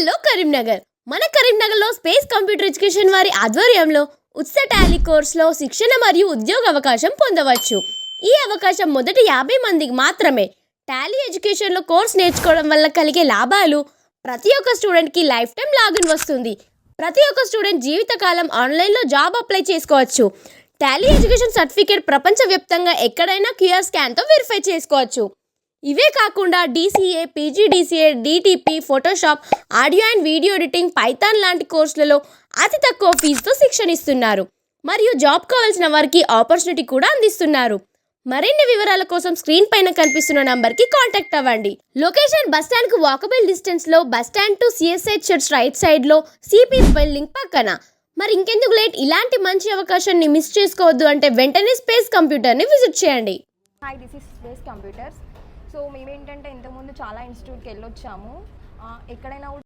Hello Karimnagar. మన కరీంనగర్లో space computer education వారి ఆధ్వర్యంలో ఉచిత టాలీ కోర్సులో శిక్షణ మరియు ఉద్యోగ అవకాశం పొందవచ్చు. ఈ అవకాశం మొదటి 50 మందికి మాత్రమే. టాలీ ఎడ్యుకేషన్లో కోర్స్ నేర్చుకోవడం వల్ల కలిగే లాభాలు: ప్రతి ఒక్క స్టూడెంట్కి లైఫ్ టైం లాగిన్ వస్తుంది. ప్రతి ఒక్క స్టూడెంట్ జీవితకాలం ఆన్లైన్లో జాబ్ అప్లై చేసుకోవచ్చు. టాలీ ఎడ్యుకేషన్ సర్టిఫికేట్ ప్రపంచవ్యాప్తంగా ఎక్కడైనా క్యూఆర్ స్కాన్తో వెరిఫై చేసుకోవచ్చు. ఇవే కాకుండా DCA, PGDCA, DTP, Photoshop, audio and video editing, Python లాంటి కోర్సులలో అతి తక్కువ ఫీజుతో శిక్షణ ఇస్తున్నారు. మరియు జాబ్ కావాల్సిన వారికి ఆపర్చునిటీ కూడా అందిస్తున్నారు. మరిన్ని వివరాల కోసం స్క్రీన్ పైన కనిపిస్తున్న నంబర్కి కాంటాక్ట్ అవ్వండి. లొకేషన్ బస్టాండ్కు వాకబుల్ డిస్టెన్స్లో, bus stand to CSI church right సైడ్లో, CP బిల్డింగ్ పక్కన. మరి ఇంకెందుకు లేట్? ఇలాంటి మంచి అవకాశాన్ని మిస్ చేసుకోవద్దు అంటే వెంటనే స్పేస్ కంప్యూటర్ని విజిట్ చేయండి. Hi, this is space computers. So మేమేంటంటే ఇంతకుముందు చాలా ఇన్స్టిట్యూట్కి వెళ్ళొచ్చాము. ఎక్కడైనా